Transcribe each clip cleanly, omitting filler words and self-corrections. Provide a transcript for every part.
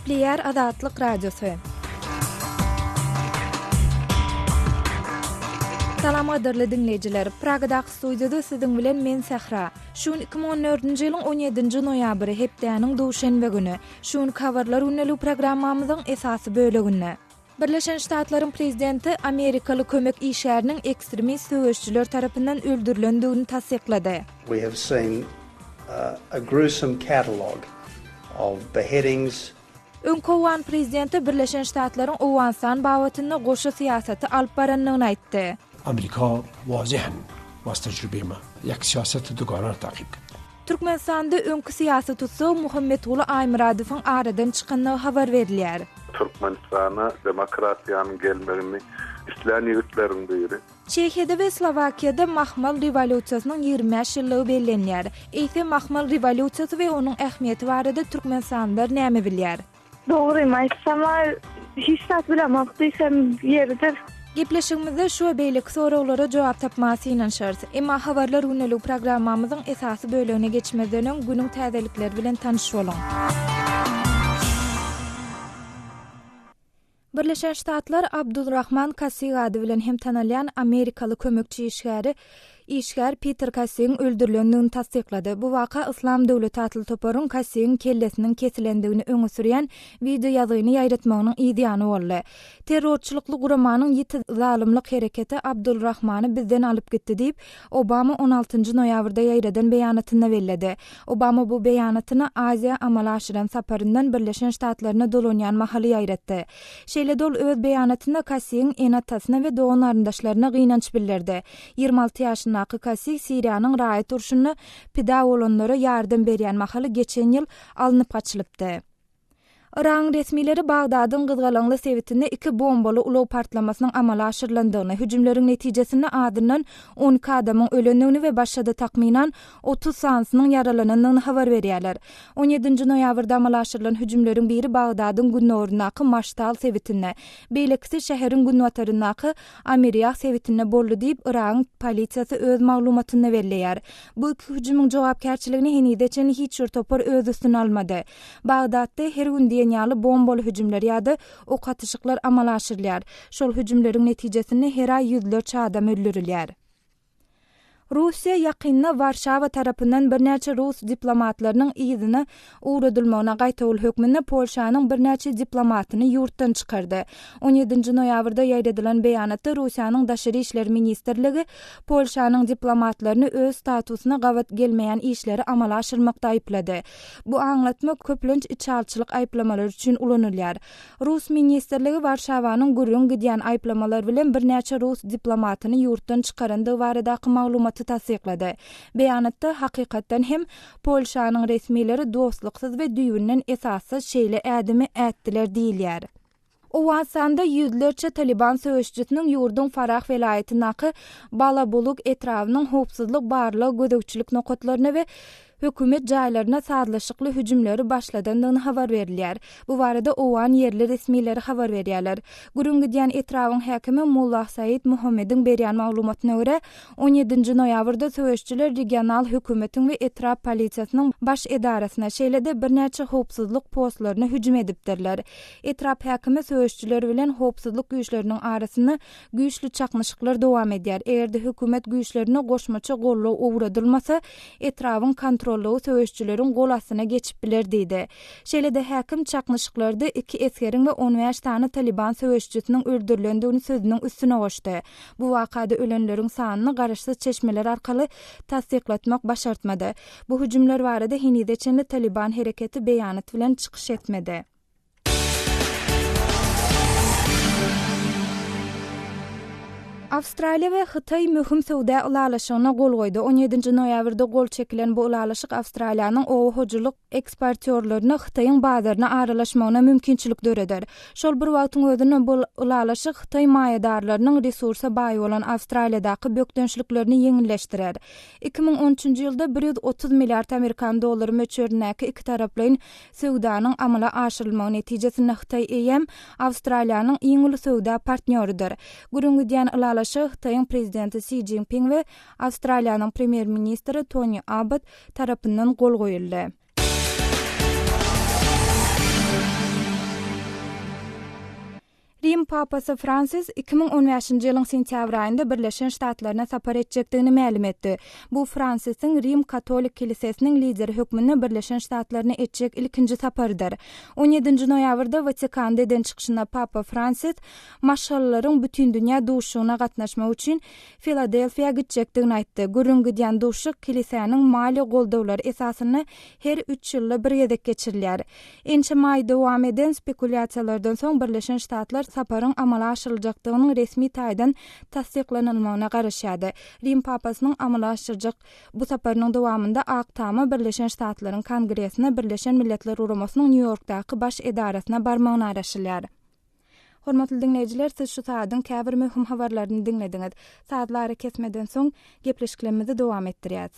Nükleer Azatlyk Radiosu. Salam aderli dinleyijiler. Pragadaky studiýada siziň bilen men Sahra. Şuň 2014-nji ýylyň 17-nji noýabry hepdäniň duşanbe güni. Şuň habarlar unnely programmamyzyň esasy böleginde. Birleşen Ştatlaryň prezidenti Amerikaly kömek işäriniň ekstremist söwüşçüler tarapyndan öldürilendigini tasdiklady. We have seen a gruesome catalog of beheadings. Önkowan prezidenti Birleşen Ştatlaryň Owanstan bawatyny goşa siýasaty alyp baranlygyny aýtdy. Amerika wazihan was tecrübeme yak siyaseti duganar takip. Türkmenistanda öňkü siýasy tutsa Muhammedoğlu Aýmyradowyň aradan çykanlygy habar berilýär. Türkmenistana demokrasiýanyň gelmegini isleýän ýigitlerin biri. Çekiýada we Slovakiýada Mahmal rewolýusiýasynyň 25 ýyllygy bellenýär. Eýse Mahmal rewolýusiýasy we onuň ähmiýeti barada türkmenistanylar näme bilýär? Dogry maýsama hiç zat bilemokdysam ýerdir. Gepleşigimizde şu beýlik soraglary jogap tapmasy ýa şart. Emma habarlar unnely programmamyzyň esasy bölegine geçmeden öň günüň täzelikleri bilen tanışyp bolan. Birleşen Ştatlar Abdulrahman Kassig ady bilen hem tanalýan Amerikaly kömekçi işgär Peter Kassigiň öldürilendigini tasdiklady. Bu waka Islam döwleti atly toparyň Kassigiň kellesiniň kesilendigini öňe sürýän video ýazyny ýaýratmagynyň ideýany boldy. Terrorçylykly guramanyň ýeti zalimlik hereketi Abdulrahmany bizden alyp gitdi diýip Obama 16-njy noýabrda ýaýradan beýanatyna belledi. Obama bu beýanatyny Aziýa amala aşyran saparyndan Birleşen Ştatlaryna dolanýan mahaly ýaýratdy. Şeýle dol öz beýanatyna Kassigiň enatasyna we dogan aryndaşlaryna gynanç bildirdi. 26 ýaşyndaky Kassig Siriýanyň raýat urşuny pida bolanlara ýardam berýän mahaly geçen ýyl alınıp gaçylypdy. Iran resmileri Bagdadyň Gyzgalaňly sewitinde 2 bombaly ulaw partlamasynyň amala aşyrylandygyny, hüjümleriň netijesinde adından 12 adamyň ölendigini we başga takminan 30 sansynyň yaralanandygyny habar berýärler. 17-nji noýabrda amala aşyrylan hüjümleriň biri Bagdadyň günnorundaky Maştal sewitinde, beýlekisi şäheriň günwataryndaky Ameriýah sewitinde boldy diýip Iran polisiýasy öz maglumatyny berýär. Bu iki hüjümüň jogapkärçiligini henideçen hiç bir topar öz üstüne almady. Bagdatda her gün ýaly bombaly hüjümler ýa-da ok atyşyklar amala aşyrylýar. Şol hüjümleriň netijesinde her ay ýüzlerçe adam öldürilýär. Russiýa ýakynda Warşawa tarapyndan bir näçe rus diplomatlarynyň ýyzyny uğradylmagyna gaýtaryl hökmünde Polşanyň bir näçe diplomatyny ýurtdan çykardy. 17-nji noýabrda ýaýradylan beýanatda Russiýanyň daşary işler ministrligi Polşanyň diplomatlaryny öz statusyna gawat gelmeýän işleri amala aşyrmakda aýplady. Bu aňlatma köplenç içalçylyk aýplamalary üçin ulanylýar. Rus ministrligi Warşawanyň gürrüň gidýän aýplamalar bilen bir näçe rus diplomatyny ýurtdan çykarandygy baradaky maglumaty tasdiklady. Beýanatda hakykatdan hem Polşanyň resmileri dostluksyz we düýünden esassız şeýle ädimi ätdiler diýilýär. Owansanda ýüzlerçe Taliban söwüşçüsiniň ýurdun Farah welaýatynaky Balabuluk etrawynyň howpsuzlyk barlygy gödekçilik nokatlaryna we hökümet jaýlaryna sadlaşykly hüjümleri başladandygyny habar berilýär. Bu barada Owan yerli resmileri habar berýärler. Gürün gidýän etrawyň häkimi Mullah Said Muhammediň berýän maglumatyna görä 17-nji noýabrda söwüşçüler regional hökümetiň we etrap polisiýasynyň baş edarasyna şeýle-de bir näçe howpsuzlyk postlaryna hüjüm edipdirler. Etrap häkimi söwüşçüler bilen howpsuzlyk güýçleriniň arasyny güýçli çaknyşyklar dowam edýär. Egerde hökümet güýçlerine goşmaça gollaw uğradylmasa etrawyň kontrolü söwüşçüleriň gol astyna geçip biler diýdi. Şeýle-de häkim çaknyşyklarda 2 eskeriň we 15 tane Taliban söwüşçüsiniň öldürilendigini sözüniň üstüne goşdy. Bu wakada ölenleriň sanyny garaşsyz çeşmeler arkaly tasdiklatmak başartmady. Bu hüjümler barada henideçenli Taliban hereketi beýanat bilen çykyş etmedi. Awstraliýa we Hytaý möhüm sowda ulalaşygyna gol goýdy. 17-nji noýabrda gol çekilen bu ulalaşyk Awstraliýanyň owahojulyk eksportýorlaryna Hytaýyň bazaryna aralaşmagyna mümkinçilik döreder. Şol bir wagtyň özünde bu ulalaşyk Hytaý maýadarlarynyň resursa baý bolan Awstraliýadaky bökdönçliklerini ýeňilleşdirer. 2013-nji ýylda 130 milliard Amerikan dollary möçberindäki iki taraplyň sowdanyň amala aşyrylmagy netijesinde Hytaý EM Awstraliýanyň iň uly sowda partneridir. Gürün gidýän Hytaýyň prezidenti Xi Jinping we Awstraliýanyň premier ministri Tony Abbott tarapyndan gol goýuldy. Rim papasy Francis 2015-nji ýylyň sentýabr aýynda Birleşen Ştatlaryna sapar etjekdigini ma'lum etdi. Bu Fransisyň Rim Katolik kilisesiniň lideri hökmüne Birleşen Ştatlaryna etjek ilkinji saparydyr. 17-nji noýabrda Vatikanda eden çykyşynda Papa Francis maşallalaryň bütün dünýä duşugyna gatnaşmak üçin Filadelfiýa gitjekdigini aýtdy. Gürrüň gidýän duşuk kiliseniň mali goldawlary esasyny her 3 ýylda bir ýedek geçirilýär. Ençe maý dowam eden spekuliasiýalardan soň Birleşen Ştatlar saparyň amala aşyryljakdygynyň resmi taýdan tasdiklanylmagyna garaşýady. Rim papasynyň amala aşyrjak bu saparynyň dowamında Ak Tama Birleşen Ştatlaryň Kongresine Birleşen Milletler Guramasynyň New Yorkdaky baş edarasyna barmagyny araşylýar. Hormatly dinleýijiler, siz şu saýadyň käbir möhüm habarlaryny dinlediňiz. Saýatlary kesmeden soň gepleşiklerimizi dowam etdirýäs.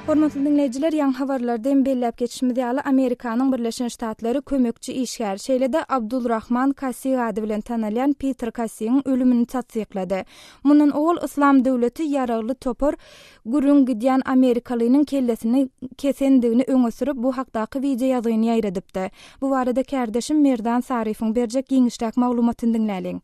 Hormatly dinleýijiler, ýa-ni habarlardan belläp geçişimizi ýaly Amerikanyň Birleşen Ştatlary kömekçi işgär şeýlede Abdulrahman Kassi ady bilen tanalýan Peter Kassiň ölümini tasdiklady. Mundan ol Islam döwleti ýaragly topar gürrüň gidýän Amerikalynyň kellesini kesendigini öňe sürüp bu hakdaky video ýazyny ýaýradypdy. Bu barada kardeşim Merdan Sarifoň berjek giňişlik maglumatyny dinläliň.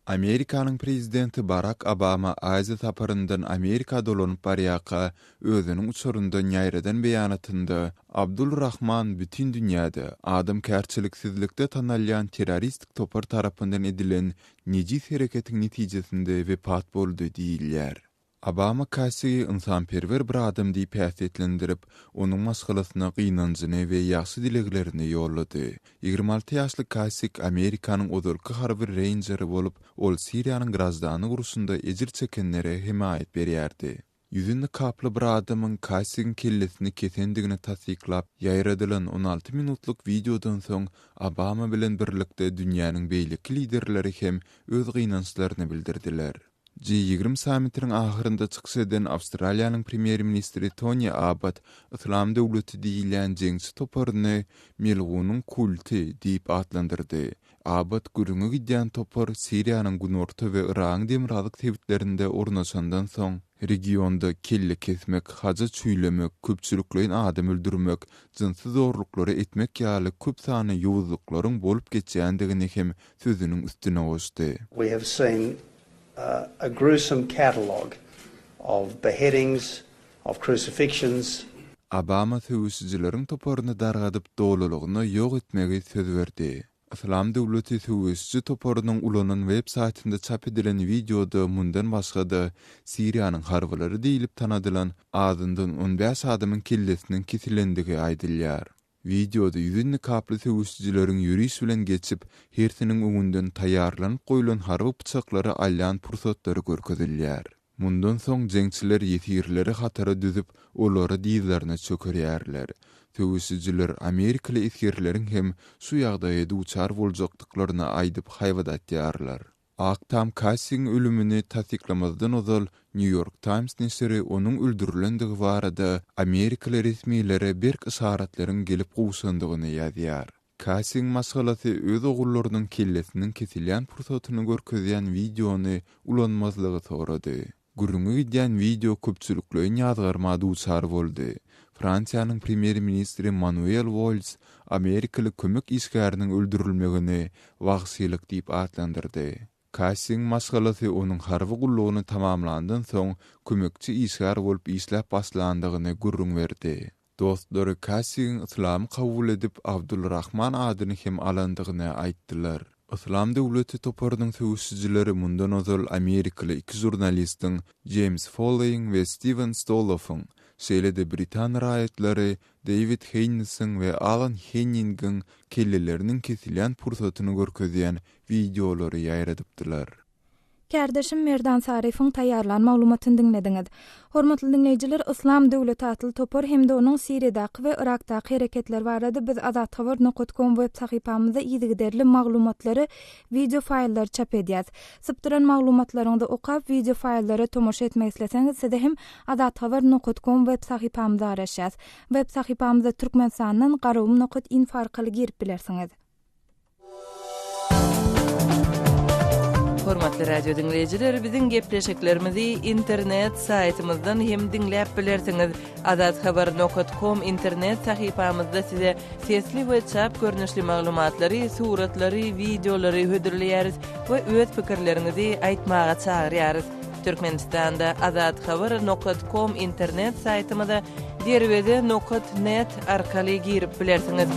Amerikanyň prezidenti Barack Obama Aziya saparyndan Amerika dolanyp barýaka özüniň uçurundan ýaýradan beýanatynda Abdulrahman bütün dünýäde adam kärçiliksizlikde tanalýan terroristik topar tarapyndan edilen nejis hereketiň netijesinde wepat boldy diýilýär. Obama Kassi'yi insanperver bir adam diýip häsiýetlendirip, onuň masgalasyna gynanjyny we ýaxşy dileglerini ýollady. 26 ýaşly Kassi Amerikanyň ozurky harby rangeri bolup, ol Siriýanyň grazdany gurusunda ejir çekenlere himayet berýärdi. Yüzünde kaplı bir adamın Kassi'nin kellesini kesendigini tasdiklap, ýaýradylan 16 minutluk videodan soň Obama bilen birlikde dünýäniň beýlik liderleri hem öz gynançlaryny bildirdiler. G20 sammitining ahyrynda çykyş eden Awstraliýanyň premier ministri Tony Abbott Islam döwleti diýilen jeňsi toparyny melgunyň kulty diýip adlandyrdy. Abbott gürrüňe gidýän topar Siriýanyň günorta we Iran demiralyk tebitlerinde ornaşandan soň regionda kelle kesmek, haja çüýlemek, köpçüliklerin adam öldürmek, jinsy zorluklary etmek ýaly köp sany ýowuzlyklaryň bolup geçýändigini hem sözüniň üstüne goşdy. We have seen a gruesome catalogue of beheadings, of crucifixions. Obama söwüşçileriň toparyny dargadyp dowlulugyny ýok etmegi söz berdi. Islam döwleti söwüşçi toparynyň ulanan web saýtynda çap edilen videoda mundan başga-da Siriýanyň harbylary diýilip tanadylan adyndan 15 adamyň kellesiniň kesilendigi aýdylýar. Videoda yüzünni kaplı söwüşçileriň ýürüş bilen geçip, hersiniň öňünden taýýarlanyp goýulan harby bıçaklary alýan pursatlary görkezilýär. Mundan soň jeňçiler ýetirleri hatara düzüp, olary diýizlerine çökerýärler. Söwüşçiler Amerikaly iskerleriň hem şu ýagdaýda duçar boljakdyklaryny aýdyp haýwadatýarlar. Ak Tam Kassiň ölümini tasdiklamazdan ozal New York Times nesiri onuň öldürilendigi barada Amerikaly resmiýleri berk isaratlaryň gelip gowşandygyny ýazýar. Kassiň masgalasy öz ogullarynyň kellesiniň kesilýän pursatyny görkezýän videony ulanmazlygy sorady. Gürrüňe gidýän video köpçülikleň ýazgarma duçar boldy. Fransiýanyň premier ministri Manuel Valls Amerikaly kömek işgäriniň öldürilmegini wagsylyk diýip adlandyrdy. Kassiň masgalasy onuň harby gullugyny tamamlandan soň kömekçi işgär bolup işläp başlandygyny gurrun berdi. Dostlary Kassiň Islam kabul edip Abdulrahman adyny hem alandygyny aýtdylar. Islam döwleti toparynyň söwüşçileri mundan ozal Amerikaly iki jurnalistiň James Foleyň we Steven Stoloff'yň şeýlede Britan raýatlary David Haynes'in we Alan Henning'in kellelerinin kesilýän pursatyny görkezýän videolary ýaýradypdylar. Kardeşim Merdan Sarifoň taýýarlan maglumatyny dinlediňiz. Hormatly dinleýijiler, Islam döwleti atly topar hemde onuň Siriýadaky we Irakdaky hereketler barada biz azathabar.com web sahypamyzda ýygyderli maglumatlary, video faýllar çap edýäs. Sypdyran maglumatlaryňda okap video faýllary tomoşa etmek isleseňiz, size hem azathabar.com web sahypamyzda araşýas. Web sahypamyzda türkmen sanynyň garowum.info arkaly girip bilersiňiz. Hormatly radio dinleyijiler, bizim gepleşiklerimizi internet saytymyzdan hem dinläp bilersiňiz. azathabar.com internet sahypamyzda size sesli we çap görnüşli maglumatlary, suratlary, videolary hödürleýäris we öz pikirlerinizi aýtmaga çagyrýarys. Türkmenistanda azathabar.com internet saytymyza derwede.net arkaly girip bilersiňiz.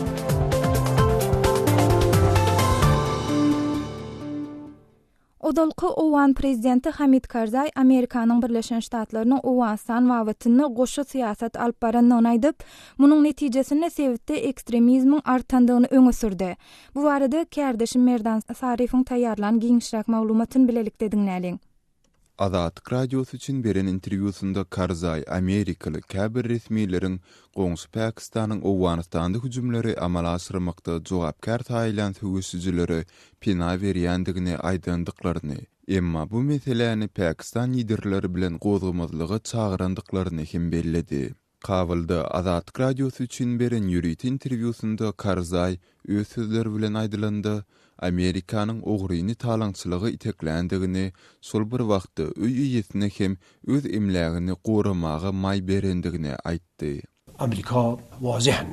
Odalky Owan prezidenti Hamid Karzai Amerikanyň Birleşen Ştatlarynyň Owanstan wawatyny goşu siýasat alyp barandygyny aýdyp, munyň netijesinde sebäpde ekstremizmiň artandygyny öňe sürdi. Bu barada kärdeşim Merdan Sarifiň taýýarlan giňişräk maglumatyny bilelikde dinläliň. Azatlyk radiosu üçin beren interwýusunda Karzai Amerikaly käbir resmiýetleriniň goňsy Pakistanyň Owganistanda hüjümleri amala asyrmakda jogapkar taýlan höwüsüjleri pina berýändigini aýdandyklaryny, emma bu meseleni Pakistan liderleri bilen gozgamazlyga çagyrandyklaryny hem belledi. Kabulda Azatlyk radiosu üçin beren ýürüýt interwýusunda Karzai öz sözleri bilen aýdylandy. Amerikanyň ogryny talaňçylygy iteklendigini, sol bir wagtda öý ýetine hem öz emlägini goramaga may berendigini aýtdy. Amerika wazihan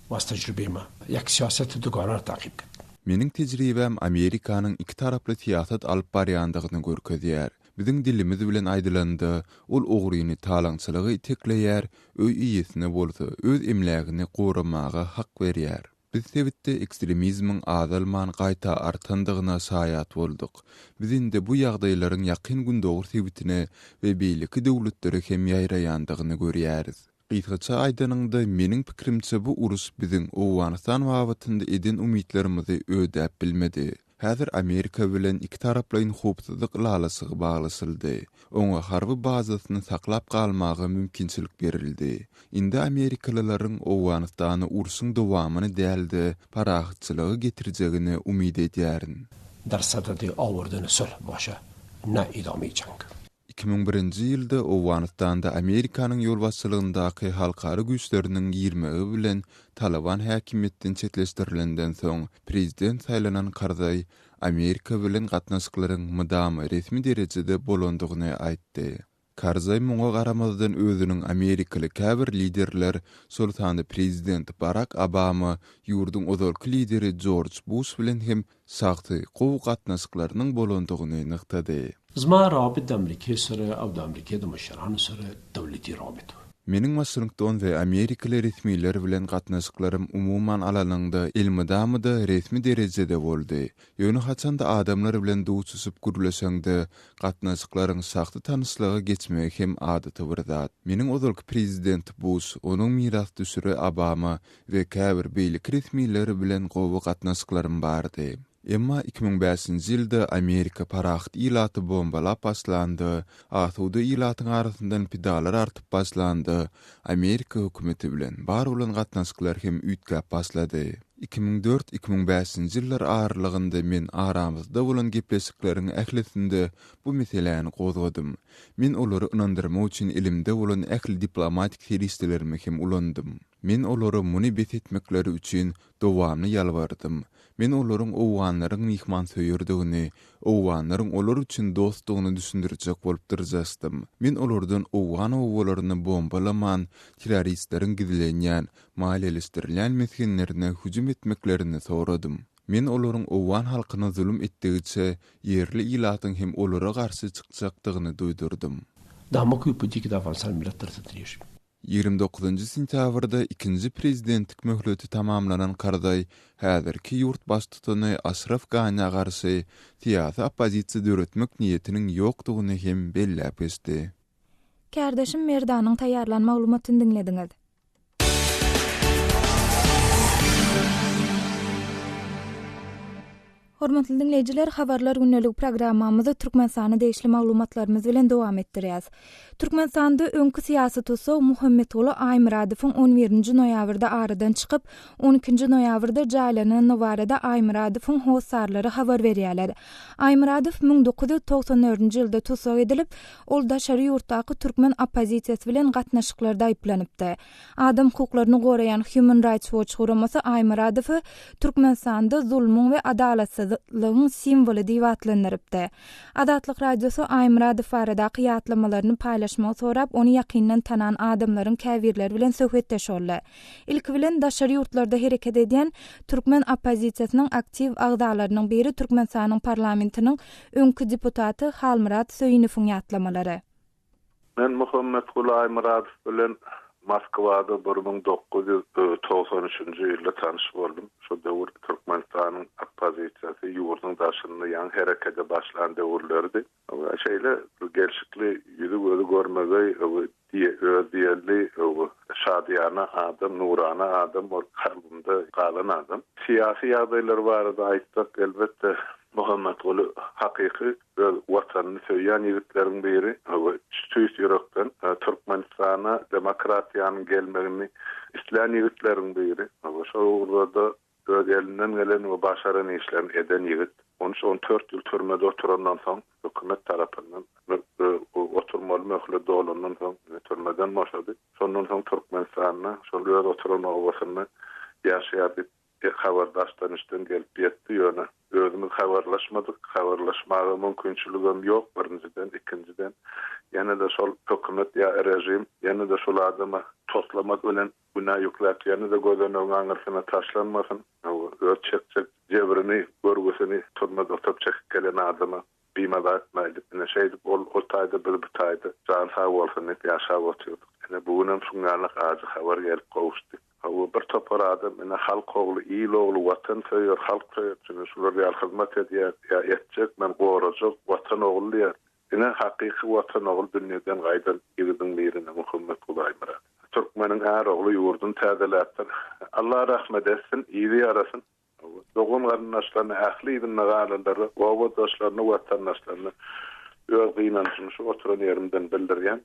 was tejrübeme ýak siýasat duganar takyp etdi. Meniň tejribem Amerikanyň iki taraply siýasat alyp barýandygyny görkezýär. Biziň dilimiz bilen aýdylandy, ol ogryny talaňçylygy itekleýär, öý ýetine bolsa öz emlägini goramaga hak berýär. Biz sebäpde ekstremizmiň azalman gaýta artandygyna saýat boldyk. Bizinde bu ýagdaýlaryň ýakyn gündogry sebätine we beýleki döwletleri hem ýaýraýandygyny görýäris. Gysgaça aýdanyňda meniň pikirimçe bu urus biziň Owganistan wagtynda eden umytlarymyzy ödäp bilmedi. Häzir Amerika bilen iki taraplyň howpsuzlyk lalasygy baglasyldy. Oňa harby bazasyny saklap galmagy mümkinçilik berildi. Indi Amerikalylaryň Owganistany urusyň dowamyny däldi, parahatçylygy getirjegini umyt edýärin. Darsada awurdyny söl başa na idamy jang. 2001-nji ýylda Owganistanda Amerikanyň ýolbaşçylygyndaky halkary güýçleriniň girmegi bilen Taliban häkimetden çetleşdirilenden soň prezident saýlanan Karzai Amerika bilen gatnaşyklaryň mydamy resmi derejede bolandygyny aýtdy. Karzai muňa garamazdan özüniň Amerikaly käbir liderler, sultany prezident Barack Obama, ýurduň ozalky lideri George Bush bilen hem sagty gowy gatnaşyklarynyň bolandygyny nyktady. Zma rabit Amerika sırı, abda Amerika'da maşarhan sırı devleti rabit. Mening Washington we Amerikaly resmiýetler bilen gatnaşyklarym umuman alanyňda ilmi-damyda resmi derejede boldy. Ýöne haçanda adamlar bilen dowçusyp gürleşeňde gatnaşyklaryň sagty tanyslygy geçmegi hem adaty bir zat. Mening ozalky prezident Bush, onuň miras düşüri Obama we käbir beýlik resmiýetleri bilen gowy gatnaşyklarym bardy. Emma 2005-nji ýylda Amerika parahat ilaty bombalap başlandy. Atuda ilatyň arasyndan pidalar artyp başlandy. Amerika hökümeti bilen bar bolan gatnaşyklar hem üýtgäp başlady. 2004-2005-nji ýyllar aralygynda men aramyzda bolan gepleşikleriň ählisinde bu meseleni gozgadym. Men olary ynandyrmak üçin elimde bolan ähli diplomatik serişdelerimi hem ulandym. Men olary muny bet etmekleri üçin dowamly ýalbardym. Men olaryň owganlaryň mihman söýürdigini, owganlaryň olar üçin dostlugyny düşündirjek bolup durjastym. Men olardan owgan owgalaryny bombalaman, terroristleriň gidilenýän, maliýeleşdirilen meskenlerine hüjüm etmeklerini soradym. Men olaryň owgan halkyna zulüm etdigiçe ýerli ilatyň hem olara garşy çykjakdygyny duýdurdym. Damak ýupdykda awansal milletler titriýär. 29-njy sentýabrda ikinji prezidentlik möhleti tamamlanan Karzai häzirki ýurt baştutuny Ashraf Ghani'ye garşy siýasy oppozisiýa döretmek niýetiniň ýokdugyny hem belläp geçdi. Kärdeşim Merdanyň taýýarlan maglumatyny dinlediňiz. Hormatly dinleyijiler, habarlar günnelik programmamyzda Türkmenistany değişli maglumatlarymyz bilen dowam etdirýäs. Türkmenistanda öňkü siýasy tutsaw Muhammedoğlu Aýmyradowyň 11-nji noýabrda aradan çykyp, 12-nji noýabrda jaýlanan barada Aýmyradowyň howsarlary habar berýärler. Aýmyradow 1994-nji ýylda tutsak edilip, ol daşary ýurtdaky türkmen oppozisiýasy bilen gatnaşyklarda aýplanıpdy. Adam hukuklaryny goraýan Human Rights Watch guramasy Aýmyradowy Türkmenistanda zulmüň we adalatsy azatlygyň simwolu diýip atlandyrypdy. Adatlyk radiosu Aýmuradow barada ýatlamalarını paýlaşmagy sorap, onu ýakyndan tanan adamlaryň käbirleri bilen söhbetleşýärler. İlk bilen daşary ýurtlarda hereket edýän türkmen opozisiýasynyň aktiv agdalarynyň biri Türkmenistanyň parlamentiniň öňkü deputaty Halmurat Söýünowyň ýatlamalary. Men Muhammed Gul Aýmuradow bilen Moskwada 1993-nji ýylda tanyş boldum. Şu döwür Türkmenistanyň opozisiýasy ýurduň daşyny ýan herekete başlan döwürlerdi. Şeýle gelşikli ýüzü görmegi, öz diýerli, şadyana adam, nurana adam, kalbymda galan adam. Siyasi ýagdaýlar barada aýtsak, elbetde Muhammed Gul hakyky öz watanyny söýýän ýigitlerden biri. Süýs ýürekden Türkmenistana demokratiýanyň gelmegini isleýän ýigitlerden biri. Şo urada öz elinden gelen we başaran işlerini eden ýigit. 14 ýyl türmede oturandan soň hökümet tarapyndan oturmaly möhlet dolandan soň türmeden başlady. Şondan soň Türkmenistana şol ýerde oturan owasyny ýaşaýar habardaşdanışdan gelip ýetdi ýöne. Özümiz habarlaşmadyk, habarlaşmagy mümkinçiligim ýok birinciden, ikinciden. Ýene de şol hökümet ýa rejim, ýene de şol adama toslamak bilen günah ýükläp, ýene de gözüne aňyrsyna taşlanmasyn. Öz çekçek jebrini, görgüsini türmede oturup çekip gelen adama biýmada etmeli. Ene şeýdi, ol taýda bir taýda jan sag bolsun diýip ýaşap oturduk. Ene bugunam şuňarlyk azy habar gelip gowuşdy. Bir topar adam, halk oğlu, iyil oğlu, vatan söýür, halk söýür, şular ýa hyzmat edýär, ýa etjek, men gorajak, vatan oğlu diýär. Ine hakyky vatan oğlu dünýeden gaýdan ýigidin birine Muhammed Gul Aýmuradow. Türkmeniň her oğlu ýurdun täzeläpdir. Allah rahmet etsin, iyili ýarasyn. Dogun garyndaşlaryny, ähli ýygyny galanlary, wagdaşlaryny, watandaşlaryny öz gynançyny şu oturan ýerimden bildirýän.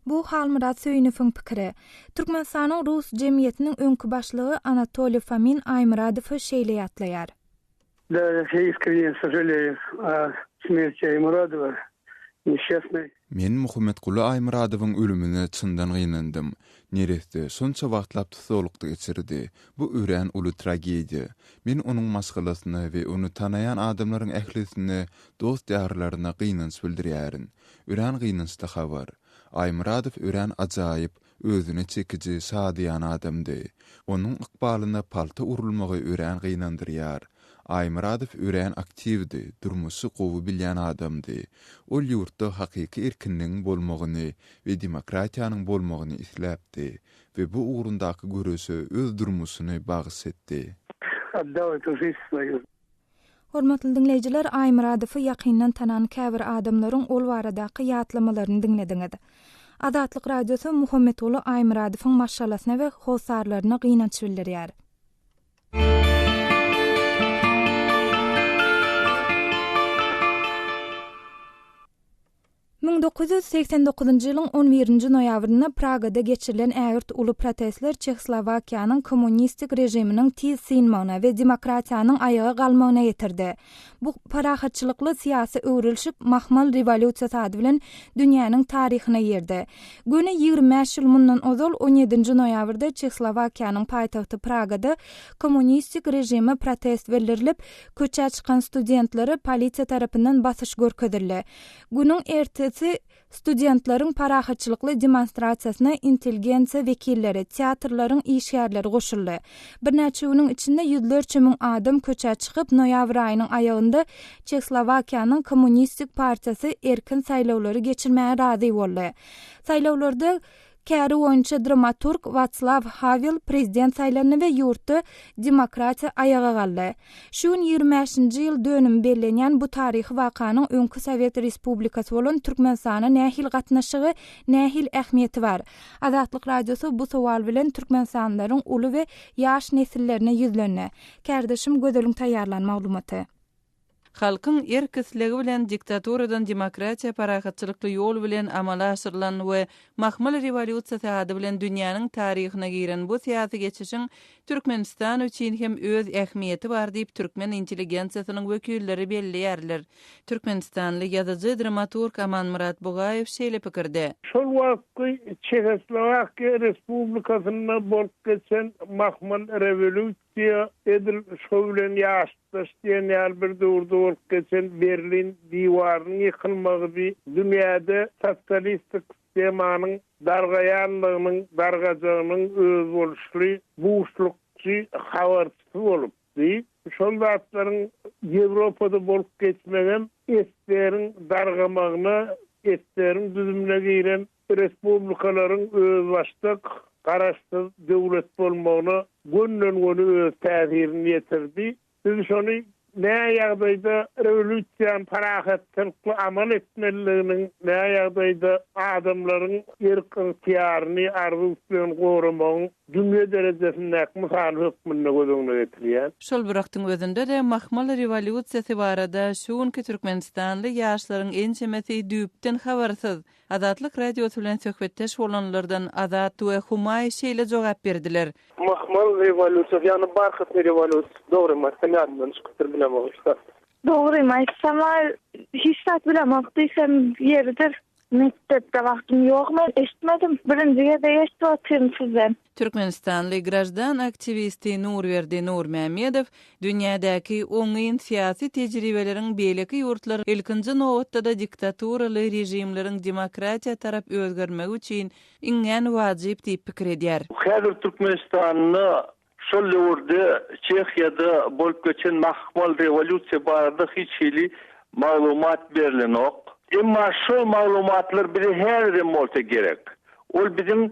Bu Halmurat Söýünowyň pikiri. Türkmenistanyň Rus jemgyýetiniň öňkü başlygy Anatoliy Fomin Aýmuradowy şeýle ýatlaýar. Да, я искренне сожалею о смерти Аймурадова. Несчастный. Men Muhammed Gul Aýmuradowyň ölümine çyndan gynandym. Nerede sonça wagtlap tutulukdy geçirdi. Bu ören uly tragediýa. Men onuň masgalasyny we onu tanayan adamlaryň ählisini, dost ýarlaryna gynanç bildirýärin. Ören gynançda habar. Aýmuradow ören ajaýyp, özüne çekiji, sadyýan adamdy. Onuň ykbalyna palta urulmagy ören gynandyrýar. Aýmuradow ören aktivdi, durmusy gowy bilýän adamdy. Ol ýurtda hakyky erkinligiň bolmagyny we demokratiýanyň bolmagyny isläpdi we bu ugrundaky görüsü öz durmusyny bagys etdi. Hormatly dinleýijiler, Aýmuradowy ýakyndan tanan käbir adamlaryň ol baradaky ýatlamalaryny dinlediňiz. Adatlyk radiosu Muhammed Gul Aýmuradowyň maşgalasyna we hosarlaryna gynanç bildirýär. 1989-njy ýylyň 11-nji noýabrynda Pragada geçirilen ägirt uly protestler Çehoslowakiýanyň kommunistik rejiminiň tiz synmagyna we demokratiýanyň ayaga galmagyna ýetirdi. Bu parahatçylykly syýasy öwrülşik mahmal rewolýusiýa ady bilen dünýäniň taryhyna ýerdi. Güni 25 ýyl mundan ozal 17-nji noýabrda Çehoslowakiýanyň paýtagty Pragada kommunistik rejime protest bildirilip, köçe çykan studentlary polisiýa tarapyndan basyş görkezildi. Günüň ertesi studentlaryň parahatçylykly demonstrasiýasyna intelligensiýa wekilleri, teatrlaryň işgärleri goşuldy. Bir näçe ýylyň içinde ýüzlerçe müň adam köçe çykyp noýabr aýynyň aýagynda Çehoslowakiýanyň kommunistik partiýasy erkin saýlawlary geçirmäge razy boldy. Saýlawlarda käri oýunçy dramaturg Václav Havel prezident saýlanyny we ýurtda demokratiýa ayaga galdy. Şu 25-nji ýyl dönüm bellenýän bu taryhy wakanyň öňkü Sowet Respublikasy bolan Türkmenistana nähil gatnaşygy, nähil ähmiýeti bar. Adatlyk radiosu bu sowal bilen türkmenistanlaryň uly we ýaş nesillerine ýüzlenýär. Kärdeşim gödeliň taýýarlan maglumaty. Halkyň erkisligi bilen diktaturadan demokratiýa parahatçylykly ýol bilen amala aşyrylan we mahmal rewolýusiýa ady bilen dünýäniň taryhyna giren bu syýasy geçişiň Türkmenistan üçin hem öz ähmiýeti bar diýip türkmen intelligensiýasynyň wekilleri belliýärler. Türkmenistanly ýazyjy dramaturg Aman Murat Bugaýew şeýle pikirde. Şol wagtky Çehoslowakiýa Respublikasyna bolup geçen mahmal rewolýusiýa revolüsiya edil şowlen ýaşdaşdyň ýaly bir döwürde bolup geçen Berlin diýwarynyň ýykylmagy bir dünýäde sosialistik sistemanyň dargaýanlygynyň, dargajagynyň öz boluşly buýuşlukçy habarçysy bolupdy. Şol wagtlaryň Ýewropada bolup geçmegen eslerin dargamagyna, eslerin düzümine giren respublikalaryň öz başlyk garaşsyz döwlet bolmagyna gönnün öz täsirini ýetirdi. Biz şonu näme ýagdaýda revolüsiýany parahatçylykly amal etmeliliginiň, näme ýagdaýda adamlaryň ýerkýaryny arzusyny goramagyň dünýä derejesinde mysal hökmünde gözüňe getirýär. Şol biraktyň özünde de mahmal revolüsiýasy barada şuňky Türkmenistanly ýaşlaryň ençemesi düýpden habarsyz. Azatlyk radiosu bilen söhbetdeş bolanlardan Azat we Humay şeýle jogap berdiler. Mahmal revolüsiýa ýany barhatly revolüsiýa. Dogry, sen ýadymdan çykdyr bilen bolsa. Dogry, maýsama hiç saat bilen makdyysam ýerdir. Mektepde wagtym ýokmy? Eşitmedim. Birinjiye de eşitdim sizden. Türkmenistanly grajdan aktivisti Nurverdi Nurmehmedow dünýädäki oňyň syýasy tejribeleriň beýleki ýurtlar ilkinji nowatda da diktaturaly rejimleriň demokratiýa tarap özgermegi üçin iňen wajyp diýip pikir edýär. Häzir Türkmenistanyny şol ýerde Çehiýada bolup geçen mahmal revolüsiýa barada hiç hili maglumat berilýär. Emma şol maglumatlar biri her dem bolsa gerek. Ol bizim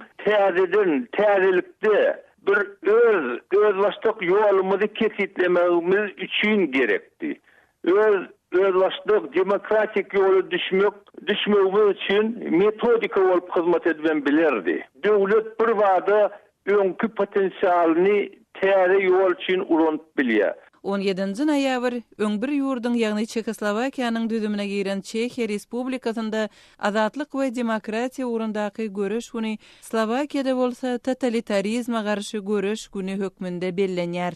täzelikde bir öz başlyk ýolumyzy kesitlemegimiz üçin gerekdi. Öz başlyk demokratik ýoly düşmegimiz üçin metodika bolup hyzmat edýän bilerdi. Döwlet bir wagda öňkü potensialini täze ýol üçin uranyp bilýär. 17 noýabr öňbir ýurdun ýagny Çekoslowakiýanyň düzümine giren Çehiýa Respublikasynda azatlyk we demokratiýa ugrundaky görüş güni Slowakiýada bolsa totalitarizma garşy görüş güni hökmünde bellenýär.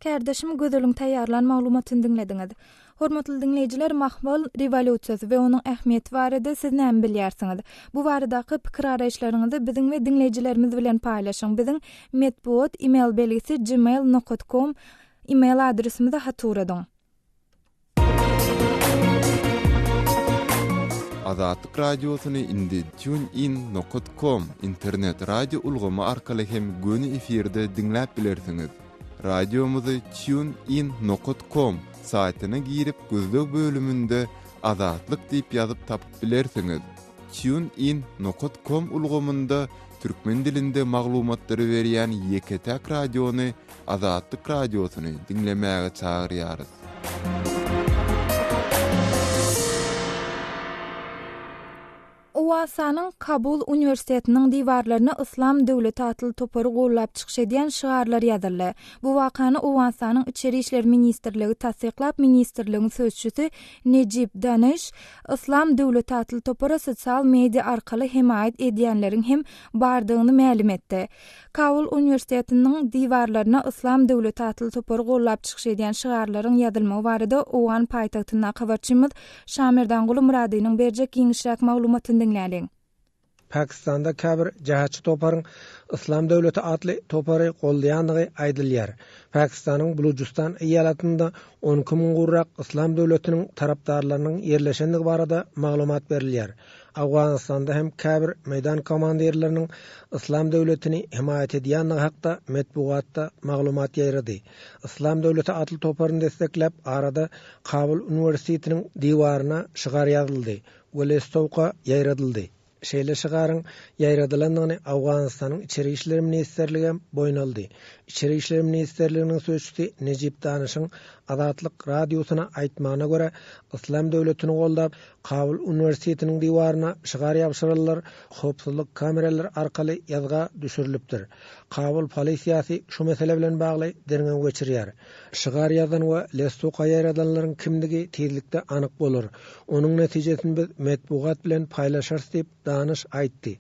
Kardeşim gözüliň taýýarlan maglumatyny dinlediňiz. Hormatly dinleýijiler, mahmal revolüsiýasy we onuň ähmiýeti barada siz näme bilýärsiňiz? Bu baradaky pikir araýşlaryňyzy biziň we dinleýijilerimiz bilen paýlaşyň. Biziň medpuot email belgisi gmail.com email adresimizi hatırladyň. Azatlyk radiosyny indi tunein.com internet radio ulgamy arkaly hem göni efirde dinläp bilersiňiz. Radiomuzy tunein.com saýtyna girip gözlük bölümünde azatlyk diýip ýazyp tapyp bilersiňiz. tunein.com ulgamynda türkmen dilinde maglumatlary berýän Ýeketäk radiony, Azatlyk radiosyny dinlemäge çagyrýarys. Owasanyň Kabul Uniwersitetiniň diwarlaryna Islam döwleti atly topary gollap çykyş edýän şigarlar ýazyldy. Bu wakany Owasanyň Içeri işler ministrligi tasdiklap, ministrligiň sözçüsi Necip Daniş Islam döwleti atly topary sosial media arkaly himayet edýänleriň hem bardygyny ma'lum etdi. Kabul Uniwersitetiniň diwarlaryna Islam döwleti atly topary gollap çykyş edýän şigarlaryň ýazylmagy barada Owan paýtagtyna habarçymyz Şamirdan Guly Muradynyň berjek giňişräk maglumatyny Pakistanda käbir jahatçy toparyň Islam döwleti atly topary gollaýanlygy aýdylýar. Pakistanyň Bulujistan eýalatynda 12 000 gurrak Islam döwletiniň tarapdarlarynyň ýerleşenligi barada maglumat berilýär. Awganistanda hem käbir meýdan komandirleriniň Islam döwletini himayet edýänligi hakda medpuatda maglumat ýaýrady. Islam döwleti atly toparyny destekläp arada Kabul Uniwersitetiniň diýwaryna şigar ýazyldy. Welestowka ýaýradyldy. Şeýle şigaryň ýaýradylandygyny Awganistanyň Içeri işler ministrligi boýnaldy. İçeri işler ministrliginiň sözçüsi Necip Danışyň Azatlyk radiosyna aýtmagyna görä, Islam döwletini gollap Kabul Uniwersitetiniň diýwaryna şigar ýapşyrylýar, howpsuzlyk kameralary arkaly ýazga düşürilipdir. Kabul polisiýasy şu mesele bilen bagly derňe geçirýär. Şigar ýazan we lestuqa ýaradanlaryň kimligi tezlikde anyk bolar. Onuň netijesini biz medpuat bilen paýlaşarys diýip Danış aýtdy.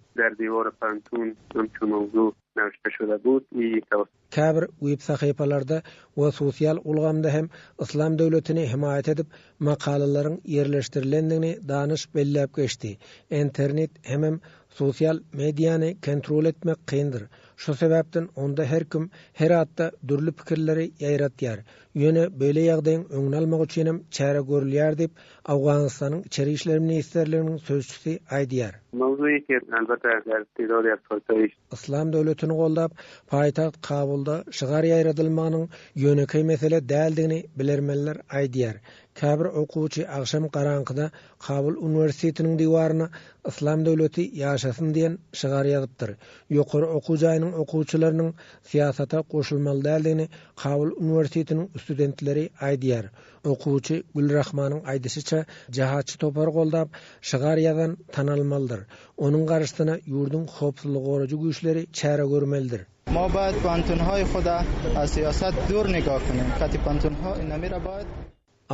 Käbir web sahypalarda we sosial ulgamda hem Islam döwletini himayet edip makalalaryň ýerleşdirilendigini Danış belläp geçdi. İnternet hem sosial mediýany kontrol etmek kyndyr. Şu sebäpden onda her kim her atda dürlü pikirleri ýaýratýar. Ýöne böyle ýagdaýyň öňüne almak üçin hem çäre görülýär diýip Awganystanyň içeri işler ministrliginiň sözçüsi aýdýar. Mawzuy ki elbetde terör ýaparsy. İslam döwletini gollap paýtaxt Kabulda şygar ýaýradylmagynyň ýönekey mesele däldigini bilermeler aýdýar. Käbir okuwçy akşam garankyda Kabul Üniversitetiniň diwaryna İslam döwleti ýaşasyn diýen şygar ýazypdyr. Ýokary okuw jaýynyň okuwçylarynyň siýasata goşulmaly däldigini Kabul Üniversitetiniň studentleri aýdýar. Okuwçy Gülrahmanyň aýdysyça jahatçy topar goldap şygar ýazan tanalmalydyr. Onuň garaşdyna ýurdun howpsuzlygy goragy güýçleri çäre görmelidir. ما باید پانتون‌های خود از سیاست دور نگاه کنیم. که پانتون‌ها این نمیره باید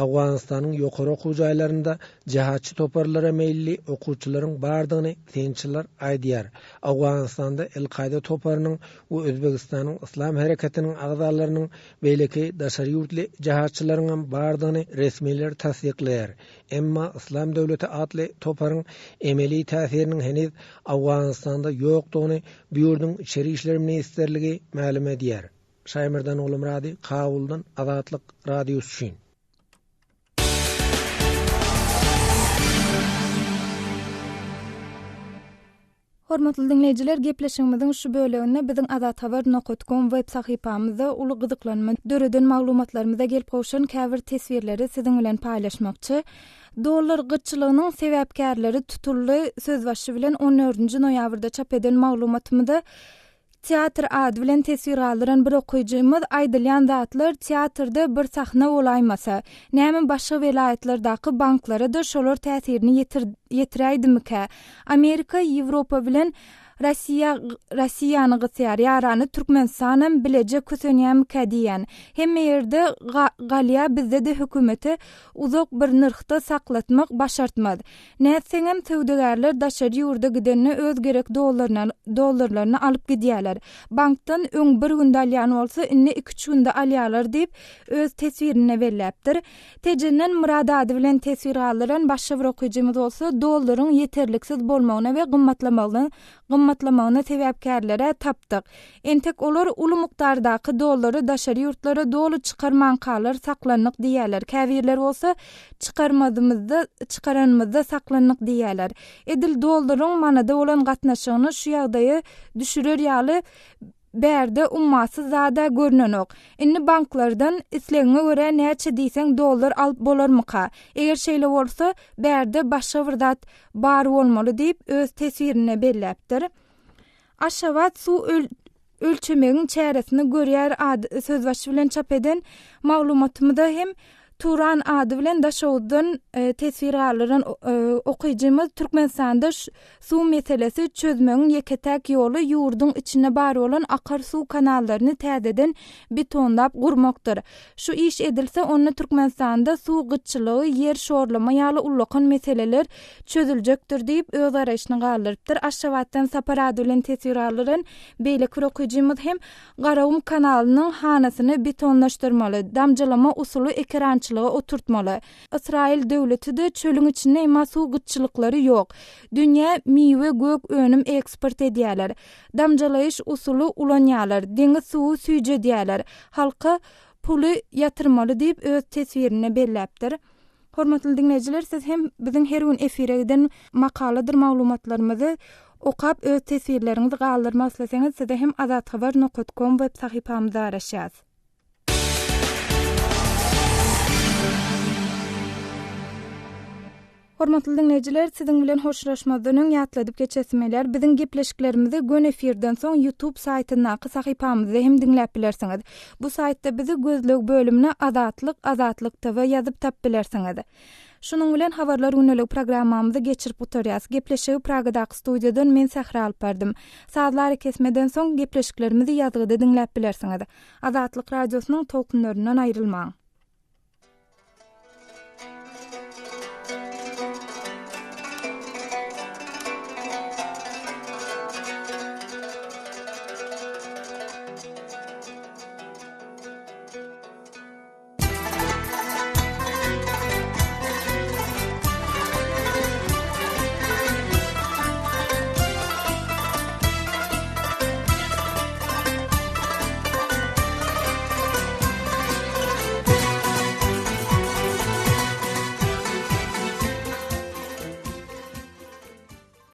Awganystanyň ýokary okuw jaýlarynda jahatçy toparlara meýilli okuwçylaryň bardygyny tençiler aýdýar. Awganystanda El-Qaida toparynyň we Özbegistanyň Islam hereketiniň agzalarynyň beýleki daşary ýurtly jahatçylaryň bardygyny resmiler tasdikleýär. Emma Islam döwleti atly toparyň emeli täsiriniň heniz Awganystanda ýokdugyny bu ýurdun içeri işler ministrligi ma'lum edýär. Şaýmyrdan Oglum Radi, Kabuldan Azatlyk radiosu üçin. Hormatly dinleyijiler, gepleşigimiziň şu böleginde biziň azathabar.com web sahypamyzda uly gyzyklanma döreden maglumatlarymyza gelip goşan käbir tesbirleri siziň bilen paýlaşmakçy. Dollar gyçylygynyň sebäpkärleri tutully sözbaşy bilen 14-nji noýabrda çap eden maglumatymyzda teatr ady bilen tesbir aldyran bir okuyjymyz aýdylýan zatlar teatrda bir sahna bolaýmasa, näme başga welaýatlardaky banklara da şolar täsirini ýetiräýdimika? Amerika, Ýewropa bilen Rossiýany gysyar ýarany Türkmenistanam bileje kösenýämika diýen. Hemme ýerde galya bizde de hökümeti uzak bir nyrkda saklatmak başartmaz. Näçeňem töwdegärler daşary ýurda gidenini öz gerek dollarlaryny alyp gidýärler. Bankdan öň bir günde alýan bolsa, inni 2-3 günde alýarlar diýip öz tesbirini berläpdir. Tejenden Murad ady bilen tesbir aldyran başga bir okuyjymyz bolsa, dollaryň ýeterliksiz bolmagyna we gymmatlamagyna sebäpkärlere tapdyk. Entek olar uly mukdardaky dollary daşary ýurtlara dolu çykarmankalar saklanýak diýerler. Käbirler bolsa çykaranmyzda saklanýak diýerler. Edil dollaryň manada bolan gatnaşygyny şu ýagdaýa düşürer ýaly bärde ummasy zada görnenok. Inni banklardan isleňe göre näçe diýseň dollar alyp bolarmyka? Eger şeýle bolsa, bärde başga bir zat bar bolmaly diýip öz tesbirini belläpdir. Aşawat su ölçemegiň çäresini görýär sözbaşy bilen çap eden maglumatymyzda hem Turan ady bilen daşawdan tesbir alyran okuyjymyz Türkmenistanda su meselesi çözmegiň ýeketäk ýoly ýurdun içine bar bolan akar su kanallaryny täzeden betondap gurmakdyr. Şu iş edilse onu Türkmenistanda su gyçylygy, yer şorlama ýaly ullakan meseleler çözüljekdir diýip öz araşyny galdyrypdyr. Aşawatdan Sapar bilen tesbir alyran beýle okuyjymyz hem Garawum kanalynyň hanasyny betonlaşdyrmaly, damjalama usuly ekran oturtmalı. İsrail döwleti de çölüň içinde emma su gyçylyklary ýok. Dünýä miwe gök önüm eksport edýärler. Damjalaýyş usuly ulanýarlar. Deňiz suwy süýje edýärler. Halka puly ýatyrmaly diýip öz tesbirini belläpdir. Hormatly dinleyijiler, siz hem biziň her gün efire giden makaladyr maglumatlarymyzy okap öz tesbirleriňizi galdyrmak isleseňiz, size hem azathabar.com web sahypamyzda araşýas. Hormatly dinleyijiler, siziň bilen hoşlaşmagyny ýatladyp geçesmeler biziň gepleşiklerimizi gün efirden soň YouTube saýtynaky sahypamyzda hem dinläp bilersiňiz. Bu saýtda bizi gözlük bölümine Azatlyk TV ýazyp tap bilersiňiz. Şunun bilen habarlar günlük programmamyzy geçirip oturýas. Gepleşigi Pragadaky studiýadan men Sahra alpardym. Saatlar kesmeden soň gepleşiklerimizi ýazgyda dinläp bilersiňiz. Azatlyk radiosynyň tolkunlaryndan aýrylmaň.